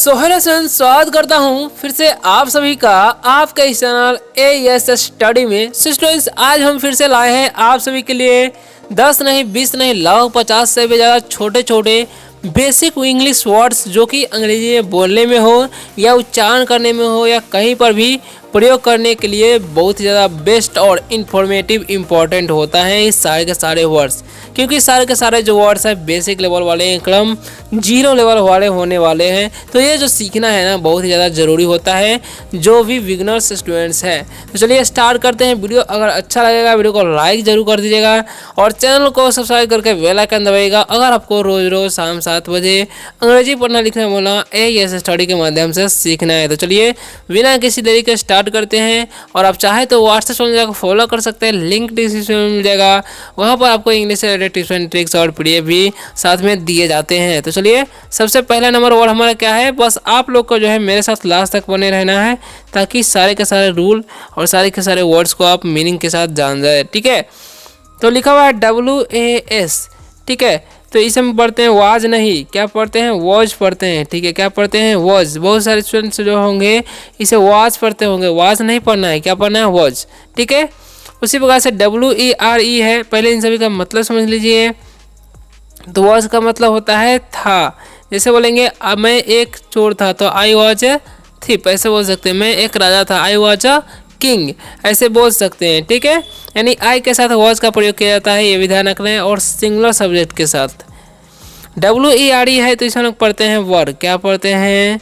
Hello student, स्वागत करता हूँ फिर से आप सभी का आपका इस चैनल AES स्टडी में। स्टूडेंट्स, आज हम फिर से लाए हैं आप सभी के लिए 10 नहीं 20 नहीं लगभग 50 से भी ज़्यादा छोटे छोटे बेसिक इंग्लिश वर्ड्स जो कि अंग्रेजी में बोलने में हो या उच्चारण करने में हो या कहीं पर भी प्रयोग करने के लिए बहुत ही ज़्यादा बेस्ट और इन्फॉर्मेटिव इम्पॉर्टेंट होता है इस सारे के सारे वर्ड्स, क्योंकि सारे के सारे जो वर्ड्स हैं बेसिक लेवल वाले एकदम 0 लेवल वाले होने वाले हैं। तो ये जो सीखना है ना बहुत ही ज़्यादा ज़रूरी होता है जो भी बिगनर्स स्टूडेंट्स हैं। तो चलिए स्टार्ट करते हैं। वीडियो अगर अच्छा लगेगा वीडियो को लाइक ज़रूर कर दीजिएगा और चैनल को सब्सक्राइब करके बेल आइकन दबाइएगा। अगर आपको रोज़ रोज़ शाम 7 बजे अंग्रेजी पढ़ना लिखना बोलना AES स्टडी के माध्यम से सीखना है। तो चलिए बिना किसी देरी के स्टार्ट करते हैं। और आप चाहे तो व्हाट्सएप चैनल को फॉलो कर सकते हैं, लिंक डिस्क्रिप्शन में मिल जाएगा। वहाँ पर आपको इंग्लिश से रिलेटेड टिप्स एंड ट्रिक्स और PDF भी साथ में दिए जाते हैं। तो चलिए सबसे पहला नंबर वर्ड हमारा क्या है, बस आप लोग को जो है मेरे साथ लास्ट तक बने रहना है ताकि सारे के सारे रूल और सारे के सारे वर्ड्स को आप मीनिंग के साथ जान जाए। ठीक है, तो लिखा हुआ है WAS। ठीक है, तो इसे हम पढ़ते हैं वाज नहीं, क्या पढ़ते हैं वॉज पढ़ते हैं। ठीक है, क्या पढ़ते हैं वॉज। बहुत सारे स्टूडेंट्स जो होंगे इसे वाज पढ़ते होंगे, वाज नहीं पढ़ना है, क्या पढ़ना है वॉज। ठीक है, उसी प्रकार से WERE है। पहले इन सभी का मतलब समझ लीजिए। तो वॉज का मतलब होता है था। जैसे बोलेंगे मैं एक चोर था तो आई वॉज ए थीप, ऐसे बोल सकते हैं। मैं एक राजा था, आई वॉज अ किंग, ऐसे बोल सकते हैं। ठीक है, यानी आई के साथ वॉज का प्रयोग किया जाता है, ये भी ध्यान रखना है, और सिंगुलर सब्जेक्ट के साथ। WERE है तो इसे हम लोग पढ़ते हैं वर, क्या पढ़ते हैं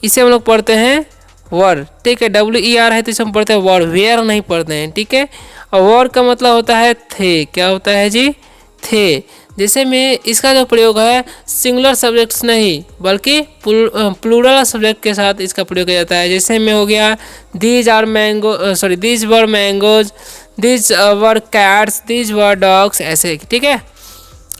इसे हम लोग पढ़ते हैं वर। ठीक है, WER है तो इसे हम पढ़ते हैं वर, वेयर नहीं पढ़ते हैं। ठीक है, और वर का मतलब होता है थे, क्या होता है जी थे। जैसे में इसका जो प्रयोग है सिंगुलर सब्जेक्ट्स नहीं बल्कि प्लूरल सब्जेक्ट के साथ इसका प्रयोग किया जाता है। जैसे में हो गया these were mangoes, these were cats, these were dogs, ऐसे। ठीक है,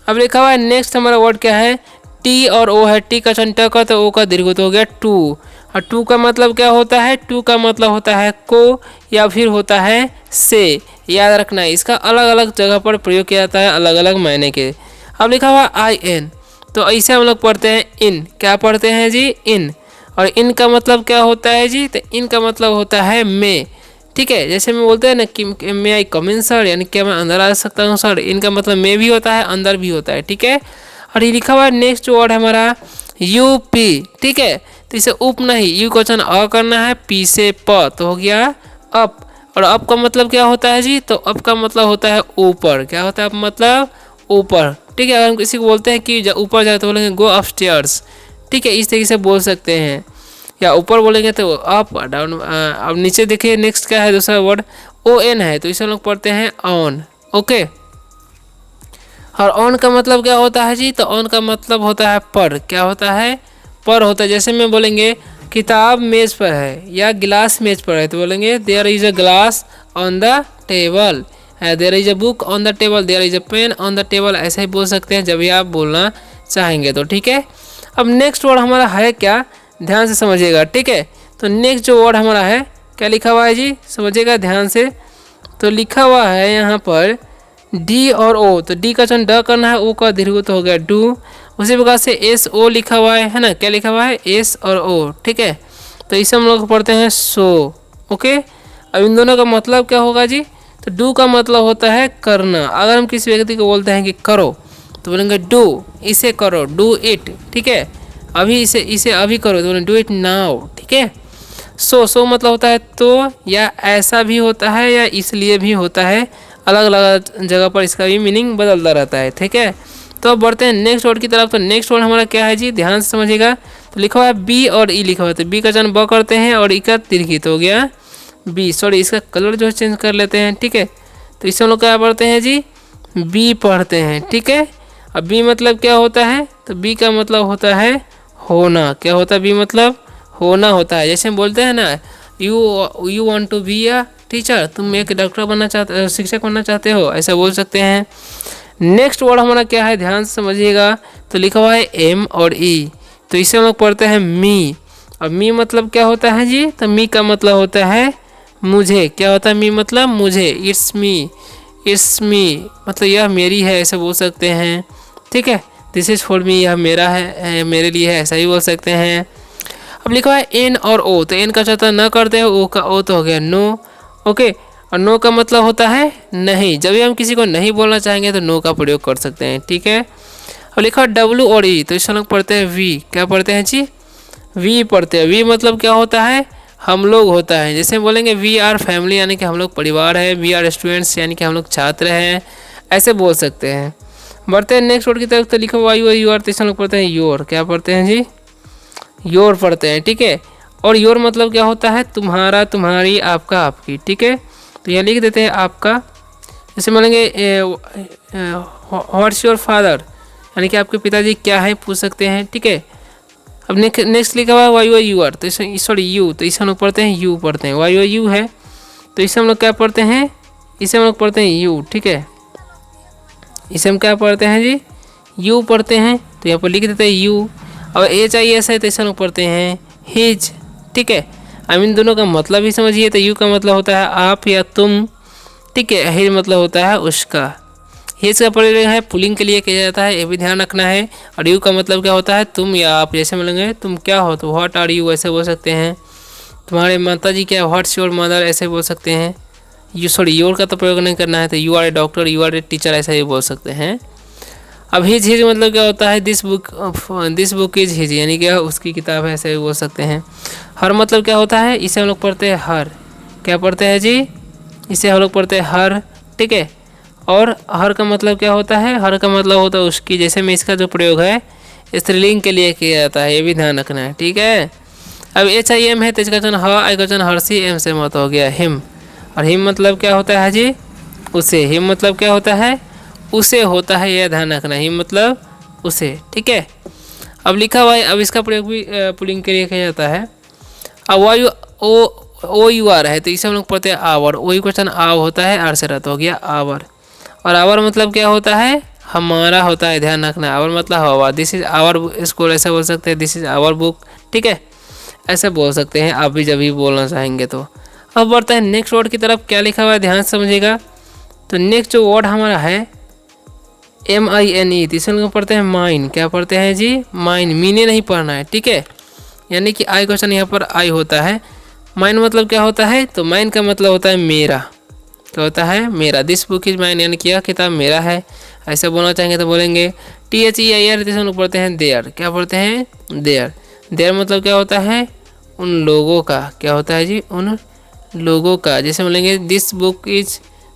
अब लिखा हुआ है नेक्स्ट हमारा वर्ड क्या है, टी और ओ है। टी का चंटा का तो ओ का दीर्घ हो गया टू। और टू का मतलब क्या होता है, टू का मतलब होता है को या फिर होता है से। याद रखना है, इसका अलग अलग जगह पर प्रयोग किया जाता है अलग अलग मायने के। अब लिखा हुआ IN, तो ऐसे हम लोग पढ़ते हैं इन, क्या पढ़ते हैं जी इन। और इन का मतलब क्या होता है जी, तो इन का मतलब होता है मे। ठीक है, जैसे मैं बोलते हैं ना कि मे आई कम इन सर, यानी क्या मैं अंदर आ सकता हूँ सर, इनका मतलब मे भी होता है अंदर भी होता है। ठीक है, और ये लिखा हुआ है नेक्स्ट वर्ड है हमारा UP। ठीक है, तो इसे उप नहीं, यू क्वेश्चन अ करना है, पी से प, तो हो गया अप। और अप का मतलब क्या होता है जी, तो अप का मतलब होता है ऊपर, क्या होता है मतलब ऊपर। ठीक है, अगर हम किसी को बोलते हैं कि ऊपर जाए तो बोलेंगे गो अपस्टेयर्स। ठीक है, इस तरीके से बोल सकते हैं, या ऊपर बोलेंगे तो अप डाउन। अब नीचे देखिए नेक्स्ट क्या है, दूसरा वर्ड ON है तो इसे लोग पढ़ते हैं ऑन। ओके, और ऑन का मतलब क्या होता है जी, तो ऑन का मतलब होता है पर, क्या होता है पर होता है। जैसे में बोलेंगे किताब मेज पर है या गिलास मेज पर है तो बोलेंगे there is a glass on the table, there is a book on the table, there is a pen on the table, ऐसे ही बोल सकते हैं जब भी आप बोलना चाहेंगे तो। ठीक है, अब नेक्स्ट वर्ड हमारा है क्या, ध्यान से समझिएगा। ठीक है, तो नेक्स्ट जो वर्ड हमारा है क्या लिखा हुआ है जी, समझिएगा ध्यान से। तो लिखा हुआ है यहाँ पर D और O, तो D का चयन ड करना है, O का दीर्घ तो हो गया डू। उसी प्रकार से SO लिखा हुआ है ना, क्या लिखा हुआ है S और O। ठीक है, तो इसे हम लोग पढ़ते हैं सो। ओके, अब इन दोनों का मतलब क्या होगा जी, तो डू का मतलब होता है करना। अगर हम किसी व्यक्ति को बोलते हैं कि करो तो बोलेंगे डू, इसे करो, डू इट। ठीक है, अभी इसे अभी करो तो बोलेंगे डू इट नाउ। ठीक है, सो मतलब होता है तो, या ऐसा भी होता है या इसलिए भी होता है, अलग अलग जगह पर इसका भी मीनिंग बदलता रहता है। ठीक है, तो अब बढ़ते हैं नेक्स्ट वर्ड की तरफ। तो नेक्स्ट वर्ड हमारा क्या है जी, ध्यान से समझिएगा। तो लिखा हुआ है बी और ई लिखा हुआ है, तो बी का चयन ब करते हैं और ई का दीर्घित हो गया बी। सॉरी, इसका कलर जो है चेंज कर लेते हैं। ठीक है, तो इससे हम लोग क्या पढ़ते हैं जी, बी पढ़ते हैं। ठीक है, अब बी मतलब क्या होता है, तो बी का मतलब होता है होना, क्या होता है बी मतलब होना होता है। जैसे हम बोलते हैं ना you want to be a teacher, तुम एक डॉक्टर बनना चाहते, शिक्षक बनना चाहते हो, ऐसा बोल सकते हैं। नेक्स्ट वर्ड हमारा क्या है, ध्यान से समझिएगा। तो लिखा हुआ है M और E, तो इसे हम लोग पढ़ते हैं मी। और मी मतलब क्या होता है जी, तो मी का मतलब होता है मुझे, क्या होता है मी मतलब मुझे, इट्स मी मतलब यह मेरी है, ऐसे बोल सकते हैं। ठीक है, दिस इज फॉर मी, यह मेरा है, मेरे लिए है, ऐसा ही बोल सकते हैं। अब लिखा है एन और ओ, तो एन का चाहता न करते हैं, ओ का ओ तो हो गया नो। ओके, और नो का मतलब होता है नहीं। जब भी हम किसी को नहीं बोलना चाहेंगे तो नो का प्रयोग कर सकते हैं, ठीक है। अब लिखा है डब्ल्यू और ई, तो इस लोग पढ़ते हैं वी। क्या पढ़ते हैं जी? वी पढ़ते हैं। वी मतलब क्या होता है? हम लोग होता है। जैसे बोलेंगे वी आर फैमिली यानी कि हम लोग परिवार है, वी आर स्टूडेंट्स यानी कि हम लोग छात्र हैं, ऐसे बोल सकते हैं। बढ़ते हैं नेक्स्ट वर्ड की तरफ, तो लिखा हुआ यू आर, तो इस लोग पढ़ते हैं योर। क्या पढ़ते हैं जी? योर पढ़ते हैं, ठीक है। और योर मतलब क्या होता है? तुम्हारा, तुम्हारी, आपका, आपकी, ठीक है। तो यहाँ लिख देते हैं आपका। जैसे बोलेंगे व्हाट्स योर फादर, यानी कि आपके पिताजी क्या है पूछ सकते हैं, ठीक है। अब नेक्स्ट लिखा हुआ है वाई वाई यू आर, तो सॉरी यू, तो इसे हम लोग पढ़ते हैं यू पढ़ते हैं। वाई वाई यू है तो इसे हम लोग क्या पढ़ते हैं? इसे हम लोग पढ़ते हैं यू, ठीक है। इसे हम क्या पढ़ते हैं जी? यू पढ़ते हैं। तो यहाँ पर लिख देते हैं यू। और एच आई एस है तो इसे हम लोग पढ़ते हैं हिज, ठीक है। आई मीन दोनों का मतलब ही समझिए। तो यू का मतलब होता है आप या तुम, ठीक है। हिज मतलब होता है उसका। हिज का प्रयोग है पुलिंग के लिए किया जाता है, ये भी ध्यान रखना है। और यू का मतलब क्या होता है? तुम या आप। जैसे बोलेंगे तुम क्या हो तो व्हाट आर यू ऐसे बोल सकते हैं। तुम्हारे माता जी क्या, व्हाट्स योर मदर ऐसे बोल सकते हैं। यू सॉरी योर का तो प्रयोग नहीं करना है, तो you are a doctor, you are a teacher ऐसा ही बोल सकते हैं। अब हिज मतलब क्या होता है? दिस बुक इज हिज, यानी क्या उसकी किताब है ऐसे भी बोल सकते हैं। हर मतलब क्या होता है? इसे हम लोग पढ़ते हैं हर। क्या पढ़ते हैं जी? इसे हम लोग पढ़ते हैं हर, ठीक है। और हर का मतलब क्या होता है? हर का मतलब होता है उसकी। जैसे में इसका जो प्रयोग है स्त्रीलिंग के लिए किया जाता है, ये भी ध्यान रखना है, ठीक है। अब एच आई एम है तो इसका वचन ह, आई का वचन हर्षी, एम से मत हो गया हिम। और हिम मतलब क्या होता है जी? उसे। हिम मतलब क्या होता है? उसे होता है, यह ध्यान रखना। हिम मतलब उसे, ठीक है। अब लिखा हुआ है, अब इसका प्रयोग भी पुलिंग के लिए किया जाता है। अब वायु ओ यू आर है तो इसे हम लोग पढ़ते हैं आवर। ओ यू क्वेश्चन आव होता है, आर से रत हो गया आवर। और आवर मतलब क्या होता है? हमारा होता है, ध्यान रखना। आवर मतलब हवा। दिस इज आवर स्कूल ऐसा बोल सकते हैं, दिस इज आवर बुक, ठीक है। ऐसे बोल सकते हैं आप भी जब भी बोलना चाहेंगे तो। अब बढ़ता है नेक्स्ट वर्ड की तरफ। क्या लिखा हुआ है ध्यान से समझिएगा। तो नेक्स्ट जो वर्ड हमारा है MINE, तो इसे लोग पढ़ते हैं माइन। क्या पढ़ते हैं जी? माइन। मीने नहीं पढ़ना है, ठीक है। यानी कि आई क्वेश्चन यहाँ पर आई होता है। माइन मतलब क्या होता है? तो माइन का मतलब होता है मेरा। क्या होता है? मेरा। दिस बुक इज माइन, यानी कि यह किताब मेरा है। ऐसे बोलना चाहेंगे तो बोलेंगे THEIR, जैसे हम लोग पढ़ते हैं देयर। क्या पढ़ते हैं? देयर। देयर मतलब क्या होता है? उन लोगों का। क्या होता है जी? उन लोगों का। जैसे बोलेंगे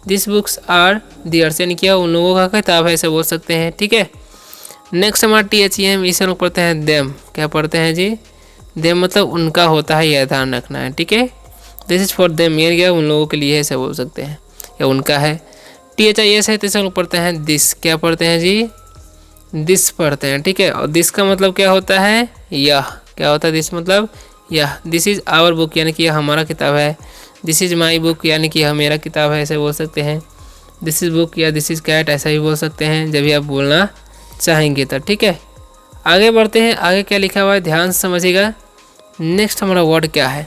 दिस बुक्स आर देयर्स, यानी कि उन लोगों का किताब है, ऐसे बोल सकते हैं, ठीक है। नेक्स्ट हमारा THEM, इसे लोग पढ़ते हैं देम। क्या पढ़ते हैं जी? देम मतलब उनका होता है, यह ध्यान रखना है, ठीक है। दिस इज फॉर देम, ये क्या उन लोगों के लिए है, ऐसे बोल सकते हैं, या उनका है। THIS है तो इसे लोग पढ़ते हैं दिस। क्या पढ़ते हैं जी? दिस पढ़ते हैं, ठीक है। और दिस का मतलब क्या होता है? यह। क्या होता है दिस मतलब? यह। दिस इज आवर बुक, यानी कि यह हमारा किताब है। दिस इज माई बुक, यानी कि यह मेरा किताब है, ऐसे बोल सकते हैं। दिस इज बुक या दिस इज कैट ऐसा भी बोल सकते हैं जब भी आप बोलना चाहेंगे तो, ठीक है। आगे बढ़ते हैं। आगे क्या लिखा हुआ है ध्यान से समझिएगा। नेक्स्ट हमारा वर्ड क्या है?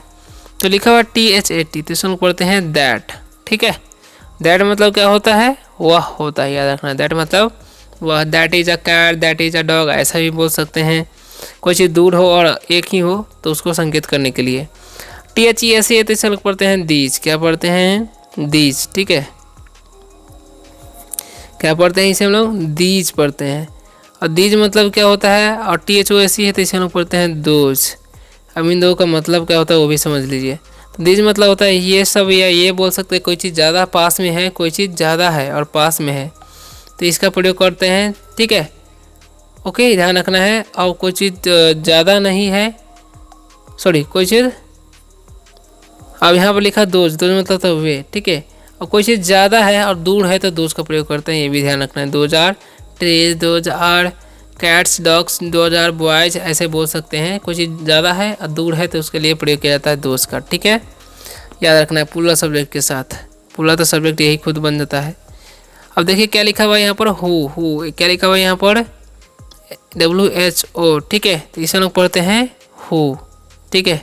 तो लिखा हुआ THAT, तो इसको पढ़ते हैं दैट, ठीक है। दैट मतलब क्या होता है? वह होता है, याद रखना। दैट मतलब वह। That is a cat, that is a dog ऐसा भी बोल सकते हैं। कोई चीज़ दूर हो और एक ही हो तो उसको संकेत करने के लिए। THES है तो इसे लोग पढ़ते हैं दीज। क्या पढ़ते हैं? दीज, ठीक है। क्या पढ़ते हैं इसे हम लोग? दीज पढ़ते हैं। और दीज मतलब क्या होता है? और THOSE है तो इसे हम लोग पढ़ते हैं दोज। अब इन दो का मतलब क्या होता है वो भी समझ लीजिए। तो दीज मतलब होता है ये सब, या ये बोल सकते हैं कोई चीज़ ज़्यादा पास में है, कोई चीज़ ज़्यादा है और पास में है तो इसका प्रयोग करते हैं, ठीक है। ओके, ध्यान रखना है। और कोई चीज़ ज़्यादा नहीं है, सॉरी कोई चीज़, अब यहाँ पर लिखा दोज। दोज मतलब तो वे, ठीक है। और कोई चीज़ ज़्यादा है और दूर है तो दोज का प्रयोग करते हैं, ये भी ध्यान रखना है। Those are trees, those are cats, dogs, those are boys ऐसे बोल सकते हैं। कोई चीज़ ज़्यादा है और दूर है तो उसके लिए प्रयोग किया जाता है दोज का, ठीक है। याद रखना है प्लूरल सब्जेक्ट के साथ। प्लूरल तो सब्जेक्ट यही खुद बन जाता है। अब देखिए क्या लिखा हुआ है यहाँ पर? हु। क्या लिखा हुआ है यहाँ पर? WHO, ठीक है। तो इसे लोग पढ़ते हैं हु, ठीक है।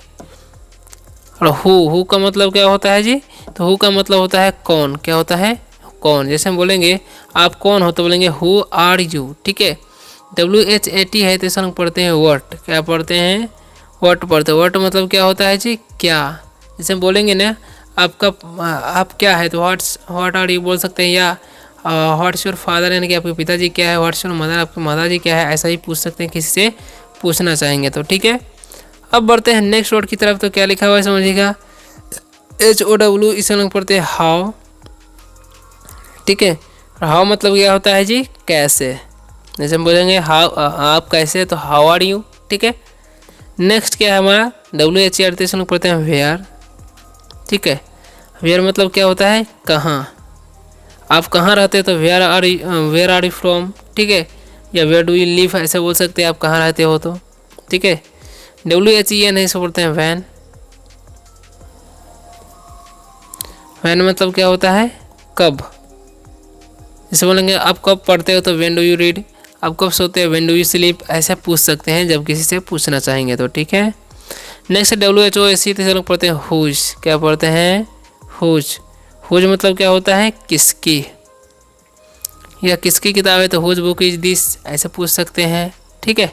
और हु का मतलब क्या होता है जी? तो हु का मतलब होता है कौन। क्या होता है? कौन। जैसे हम बोलेंगे आप कौन हो तो बोलेंगे हु आर यू, ठीक है। WHAT है तो इसे लोग पढ़ते हैं व्हाट। क्या पढ़ते हैं? व्हाट पढ़ते हैं। व्हाट मतलब क्या होता है जी, क्या। जैसे हम बोलेंगे ना आपका आप क्या है, तो व्हाट आर यू बोल सकते हैं, या व्हाट्स योर फादर यानी कि आपके पिताजी क्या है, व्हाट्स योर मदर आपके माताजी क्या है, ऐसा ही पूछ सकते हैं किसी से पूछना चाहेंगे तो, ठीक है। अब बढ़ते हैं नेक्स्ट वर्ड की तरफ। तो क्या लिखा हुआ है समझिएगा, HOW, इसे हम लोग पढ़ते हैं हाउ, ठीक है। हाउ मतलब क्या होता है जी, कैसे। जैसे हम बोलेंगे हाउ आप कैसे है, तो हाउ आर यू, ठीक है। नेक्स्ट क्या है हमारा WHER, इसे हम लोग पढ़ते हैं वेयर, ठीक है। वेयर मतलब क्या होता है, कहाँ। आप कहाँ रहते हैं, तो वेयर आर यू फ्रॉम, ठीक है। या वेयर डू यू लिव ऐसे बोल सकते हैं, आप कहाँ रहते हो तो, ठीक है। WHEN इसे बोलते हैं वैन। वैन मतलब क्या होता है, कब। जैसे बोलेंगे आप कब पढ़ते हो, तो व्हेन डू यू रीड। आप कब सोते हैं, व्हेन डू यू स्लीप, ऐसा पूछ सकते हैं जब किसी से पूछना चाहेंगे तो, ठीक है। नेक्स्ट WHOAC, तो लोग पढ़ते हैं हुज। क्या पढ़ते हैं, हुज। हुज मतलब क्या होता है, किसकी, या किसकी किताब है, तो हुज बुक इज दिस, ऐसे पूछ सकते हैं, ठीक है।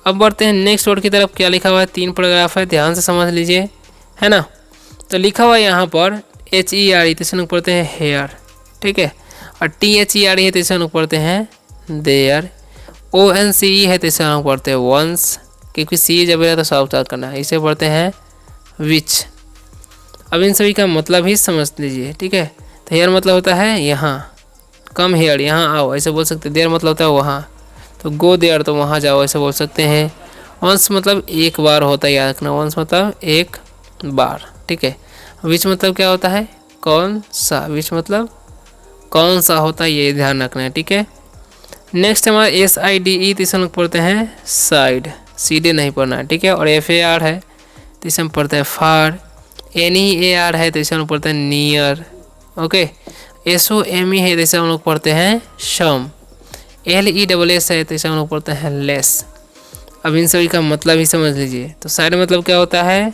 अब बढ़ते हैं नेक्स्ट वर्ड की तरफ। क्या लिखा हुआ है, 3 पैराग्राफ है, ध्यान से समझ लीजिए, है ना। तो लिखा हुआ है यहाँ पर HERE, तो इसे लोग पढ़ते हैं हेयर, ठीक है। और THERE है, तो इसे लोग पढ़ते हैं देयर। ONCE है, तो इसे लोग पढ़ते हैं वंस, क्योंकि सी जब है तो सॉफ्ट करना है, इसे पढ़ते हैं विच। अब इन सभी का मतलब ही समझ लीजिए, ठीक है। तो हेयर मतलब होता है यहाँ, कम हेयर यहाँ आओ ऐसे बोल सकते हैं। देयर मतलब होता है वहाँ, तो गो देयर तो वहाँ जाओ ऐसे बोल सकते हैं। वंस मतलब एक बार होता है, याद रखना, वंस मतलब एक बार, ठीक है। विच मतलब क्या होता है, कौन सा। विच मतलब कौन सा होता है, ये ध्यान रखना है, ठीक है। नेक्स्ट हमारा SIDE, तो इसे हम लोग पढ़ते हैं साइड, सीधे नहीं पढ़ना है, ठीक है। और FAR है, तो इसे हम पढ़ते हैं फार। NEAR है, तो इसे हम लोग पढ़ते हैं नियर, ओके। SOME है, तो इसे हम लोग पढ़ते हैं शम। LESS है, तो इसे हम लोग पढ़ते हैं लेस। अब इन सभी का मतलब ही समझ लीजिए। तो साइड मतलब क्या होता है,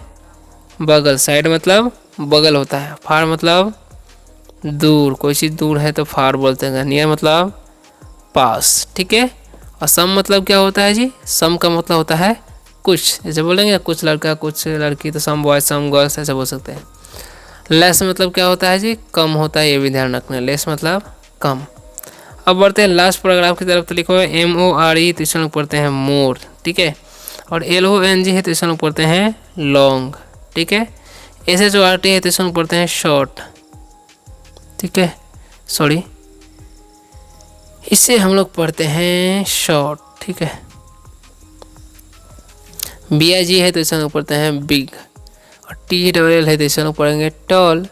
बगल। साइड मतलब बगल होता है। फार मतलब दूर, कोई चीज़ दूर है तो फार बोलते हैं। नियर मतलब पास, ठीक है। और सम मतलब क्या होता है जी, सम का मतलब होता है कुछ। जैसे बोलेंगे कुछ लड़का कुछ लड़की, तो सम बॉयज सम गर्ल्स ऐसे बोल सकते हैं। लेस मतलब क्या होता है जी, कम होता है, ये भी ध्यान रखना है। लेस मतलब कम। अब बढ़ते हैं लास्ट पैराग्राफ की तरफ। तो लिखो है MORE, तो इसे लोग पढ़ते हैं मोर, ठीक है। और LONG है, तो इसे लोग पढ़ते हैं लॉन्ग, ठीक है। SHORT है, तो इसे लोग पढ़ते हैं शॉर्ट, ठीक है। सॉरी, इसे हम लोग पढ़ते हैं शॉर्ट, ठीक है। BIG है, तो इसे हम लोग पढ़ते हैं बिग। और TLL है, तो इसे हम लोग पढ़ेंगे टॉल।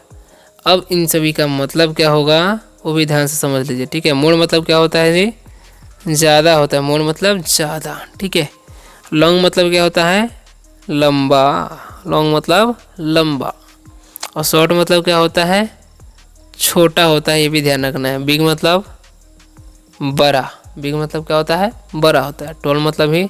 अब इन सभी का मतलब क्या होगा वो भी ध्यान से समझ लीजिए, ठीक है। मोर मतलब क्या होता है जी, ज़्यादा होता है। मोर मतलब ज़्यादा, ठीक है। लॉन्ग मतलब क्या होता है, लंबा। लॉन्ग मतलब लंबा। और शॉर्ट मतलब क्या होता है, छोटा होता है, ये भी ध्यान रखना है। बिग मतलब बड़ा। बिग मतलब क्या होता है, बड़ा होता है। टॉल मतलब भी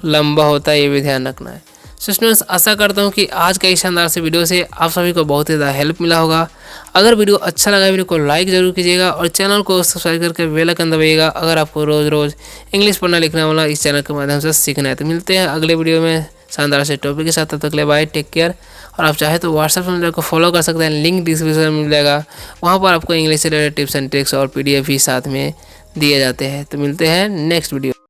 लंबा होता है, ये भी ध्यान रखना है। सो स्टूडेंट्स, आशा करता हूँ कि आज का इस शानदार से वीडियो से आप सभी को बहुत ही ज़्यादा हेल्प मिला होगा। अगर वीडियो अच्छा लगा वीडियो को लाइक ज़रूर कीजिएगा और चैनल को सब्सक्राइब करके बेल आइकन दबाइएगा। अगर आपको रोज़ रोज़ इंग्लिश पढ़ना लिखना वाला इस चैनल के माध्यम से सीखना है, तो मिलते हैं अगले वीडियो में शानदार से टॉपिक के साथ। तब तक के लिए बाय, टेक केयर। और आप चाहे तो व्हाट्सएप नंबर को फॉलो कर सकते हैं, लिंक डिस्क्रिप्शन में मिल जाएगा। वहाँ पर आपको इंग्लिश से रिलेटेड टिप्स एंड ट्रिक्स और PDF भी साथ में दिए जाते हैं। तो मिलते हैं नेक्स्ट वीडियो।